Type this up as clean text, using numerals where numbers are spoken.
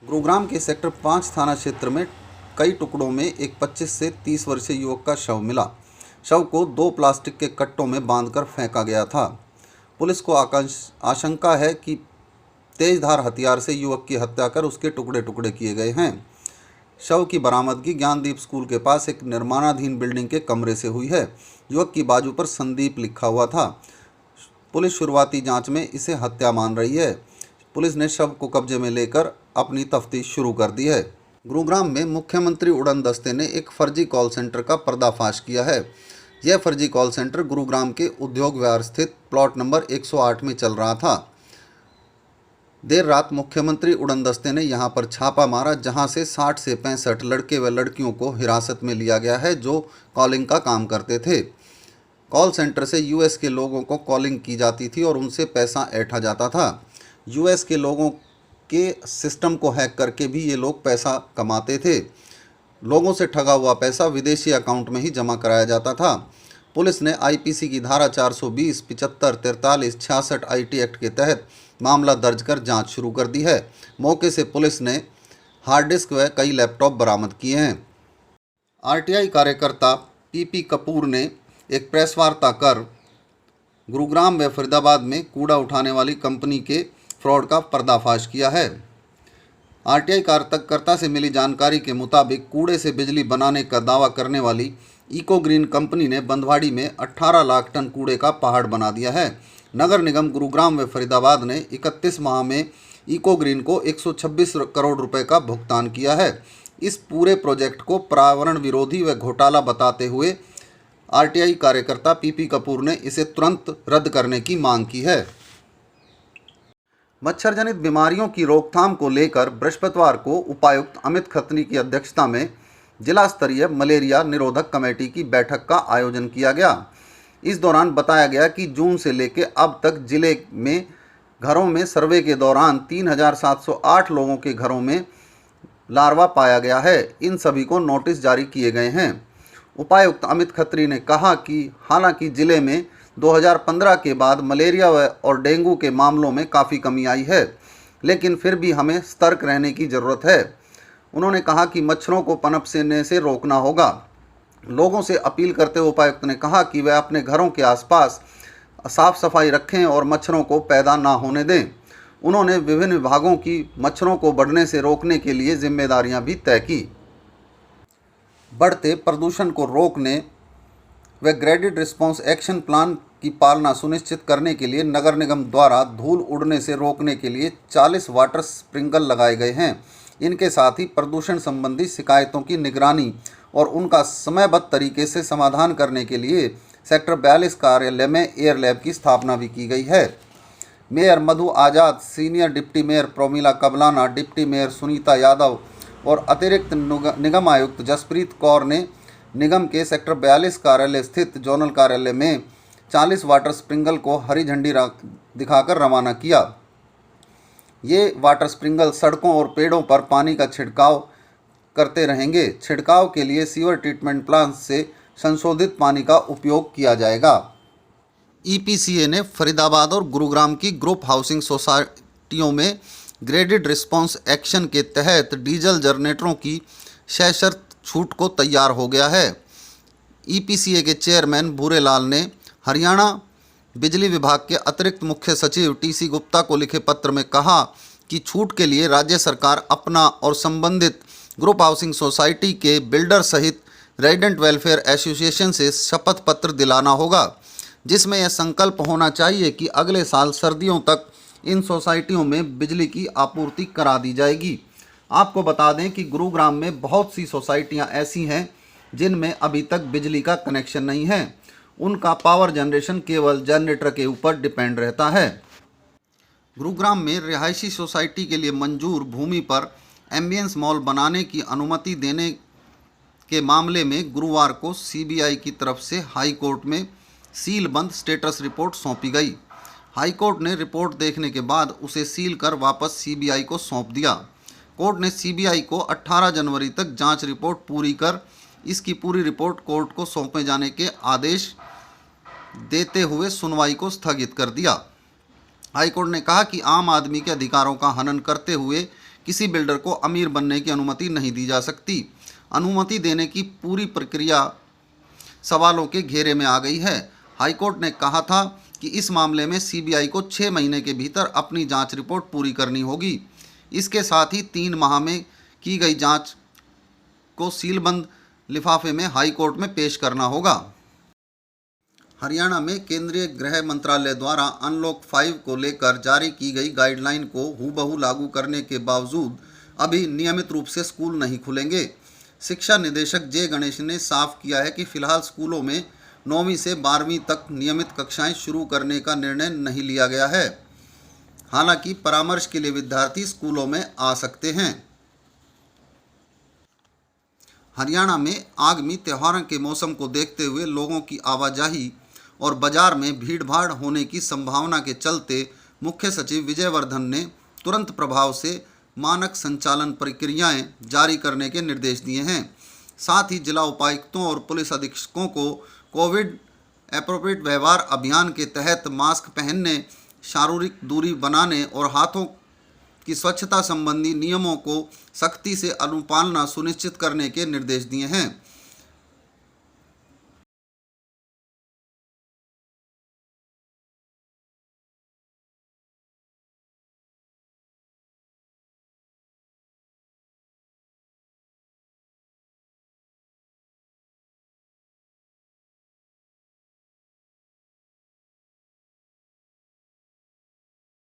गुरुग्राम के सेक्टर 5 थाना क्षेत्र में कई टुकड़ों में एक 25 से 30 वर्षीय युवक का शव मिला। शव को 2 प्लास्टिक के कट्टों में बांधकर फेंका गया था। पुलिस को आशंका है कि तेजधार हथियार से युवक की हत्या कर उसके टुकड़े टुकड़े किए गए हैं। शव की बरामदगी ज्ञानदीप स्कूल के पास एक निर्माणाधीन बिल्डिंग के कमरे से हुई है। युवक की बाजू पर संदीप लिखा हुआ था। पुलिस शुरुआती जांच में इसे हत्या मान रही है। पुलिस ने शव को कब्जे में लेकर अपनी तफ्तीश शुरू कर दी है। गुरुग्राम में मुख्यमंत्री उड़न दस्ते ने एक फर्जी कॉल सेंटर का पर्दाफाश किया है। यह फर्जी कॉल सेंटर गुरुग्राम के उद्योग विहार स्थित प्लॉट नंबर 108 में चल रहा था। देर रात मुख्यमंत्री उड़न दस्ते ने यहां पर छापा मारा, जहां से 60 से 65 लड़के व लड़कियों को हिरासत में लिया गया है जो कॉलिंग का काम करते थे। कॉल सेंटर से यूएस के लोगों को कॉलिंग की जाती थी और उनसे पैसा ऐंठा जाता था। यूएस के लोगों के सिस्टम को हैक करके भी ये लोग पैसा कमाते थे। लोगों से ठगा हुआ पैसा विदेशी अकाउंट में ही जमा कराया जाता था। पुलिस ने आईपीसी की धारा 420, 75, 43, 66 आईटी एक्ट के तहत मामला दर्ज कर जांच शुरू कर दी है। मौके से पुलिस ने हार्ड डिस्क व कई लैपटॉप बरामद किए हैं। आरटीआई कार्यकर्ता पीपी कपूर ने एक प्रेस वार्ता कर गुरुग्राम व फरीदाबाद में कूड़ा उठाने वाली कंपनी के फ्रॉड का पर्दाफाश किया है। आरटीआई कार्यकर्ता से मिली जानकारी के मुताबिक कूड़े से बिजली बनाने का दावा करने वाली इको ग्रीन कंपनी ने बंधवाड़ी में 18 लाख टन कूड़े का पहाड़ बना दिया है। नगर निगम गुरुग्राम व फरीदाबाद ने 31 माह में इको ग्रीन को 126 करोड़ रुपए का भुगतान किया है। इस पूरे प्रोजेक्ट को पर्यावरण विरोधी व घोटाला बताते हुए आरटीआई कार्यकर्ता पीपी कपूर ने इसे तुरंत रद्द करने की मांग की है। मच्छर जनित बीमारियों की रोकथाम को लेकर बृहस्पतिवार को उपायुक्त अमित खत्री की अध्यक्षता में जिला स्तरीय मलेरिया निरोधक कमेटी की बैठक का आयोजन किया गया। इस दौरान बताया गया कि जून से लेकर अब तक जिले में घरों में सर्वे के दौरान 3708 लोगों के घरों में लार्वा पाया गया है। इन सभी को नोटिस जारी किए गए हैं। उपायुक्त अमित खत्री ने कहा कि हालांकि जिले में 2015 के बाद मलेरिया और डेंगू के मामलों में काफ़ी कमी आई है, लेकिन फिर भी हमें सतर्क रहने की ज़रूरत है। उन्होंने कहा कि मच्छरों को पनपने से रोकना होगा। लोगों से अपील करते हुए उपायुक्त ने कहा कि वे अपने घरों के आसपास साफ सफाई रखें और मच्छरों को पैदा ना होने दें। उन्होंने विभिन्न विभागों की मच्छरों को बढ़ने से रोकने के लिए जिम्मेदारियां भी तय की। बढ़ते प्रदूषण को रोकने व ग्रेडेड रिस्पांस एक्शन प्लान की पालना सुनिश्चित करने के लिए नगर निगम द्वारा धूल उड़ने से रोकने के लिए 40 वाटर स्प्रिंकल लगाए गए हैं। इनके साथ ही प्रदूषण संबंधी शिकायतों की निगरानी और उनका समयबद्ध तरीके से समाधान करने के लिए सेक्टर 42 कार्यालय में एयर लैब की स्थापना भी की गई है। Mayor Madhu Azad, senior deputy mayor Promila Kablana, deputy mayor Sunita Yadav और अतिरिक्त निगम आयुक्त जसप्रीत कौर ने निगम के सेक्टर 42 कार्यालय स्थित जोनल कार्यालय में 40 वाटर स्प्रिंकल को हरी झंडी दिखाकर रवाना किया। ये वाटर स्प्रिंकल सड़कों और पेड़ों पर पानी का छिड़काव करते रहेंगे। छिड़काव के लिए सीवर ट्रीटमेंट प्लांट से संशोधित पानी का उपयोग किया जाएगा। ईपीसीए ने फरीदाबाद और गुरुग्राम की ग्रुप हाउसिंग सोसाइटियों में ग्रेडेड रिस्पांस एक्शन के तहत डीजल जनरेटरों की सशर्त छूट को तैयार हो गया है। ईपीसीए के चेयरमैन भूरेलाल ने हरियाणा बिजली विभाग के अतिरिक्त मुख्य सचिव टीसी गुप्ता को लिखे पत्र में कहा कि छूट के लिए राज्य सरकार अपना और संबंधित ग्रुप हाउसिंग सोसाइटी के बिल्डर सहित रेजिडेंट वेलफेयर एसोसिएशन से शपथ पत्र दिलाना होगा, जिसमें यह संकल्प होना चाहिए कि अगले साल सर्दियों तक इन सोसाइटियों में बिजली की आपूर्ति करा दी जाएगी। आपको बता दें कि गुरुग्राम में बहुत सी सोसाइटियां ऐसी हैं जिनमें अभी तक बिजली का कनेक्शन नहीं है। उनका पावर जनरेशन केवल जनरेटर के ऊपर डिपेंड रहता है। गुरुग्राम में रिहायशी सोसाइटी के लिए मंजूर भूमि पर एम्बियंस मॉल बनाने की अनुमति देने के मामले में गुरुवार को सीबीआई की तरफ से हाई कोर्ट में सीलबंद स्टेटस रिपोर्ट सौंपी गई। हाई कोर्ट ने रिपोर्ट देखने के बाद उसे सील कर वापस सीबीआई को सौंप दिया। कोर्ट ने सीबीआई को 18 जनवरी तक जांच रिपोर्ट पूरी कर इसकी पूरी रिपोर्ट कोर्ट को सौंपे जाने के आदेश देते हुए सुनवाई को स्थगित कर दिया। हाईकोर्ट ने कहा कि आम आदमी के अधिकारों का हनन करते हुए किसी बिल्डर को अमीर बनने की अनुमति नहीं दी जा सकती। अनुमति देने की पूरी प्रक्रिया सवालों के घेरे में आ गई है। हाईकोर्ट ने कहा था कि इस मामले में सीबीआई को 6 महीने के भीतर अपनी जांच रिपोर्ट पूरी करनी होगी। इसके साथ ही 3 माह में की गई जांच को सीलबंद लिफाफे में हाईकोर्ट में पेश करना होगा। हरियाणा में केंद्रीय गृह मंत्रालय द्वारा अनलॉक 5 को लेकर जारी की गई गाइडलाइन को हूबहू लागू करने के बावजूद अभी नियमित रूप से स्कूल नहीं खुलेंगे। शिक्षा निदेशक जे गणेश ने साफ किया है कि फिलहाल स्कूलों में 9वीं से 12वीं तक नियमित कक्षाएं शुरू करने का निर्णय नहीं लिया गया है। हालांकि परामर्श के लिए विद्यार्थी स्कूलों में आ सकते हैं। हरियाणा में आगामी त्योहारों के मौसम को देखते हुए लोगों की आवाजाही और बाजार में भीड़भाड़ होने की संभावना के चलते मुख्य सचिव विजय वर्धन ने तुरंत प्रभाव से मानक संचालन प्रक्रियाएं जारी करने के निर्देश दिए हैं। साथ ही जिला उपायुक्तों और पुलिस अधीक्षकों को कोविड एप्रोप्रिएट व्यवहार अभियान के तहत मास्क पहनने, शारीरिक दूरी बनाने और हाथों की स्वच्छता संबंधी नियमों को सख्ती से अनुपालना सुनिश्चित करने के निर्देश दिए हैं।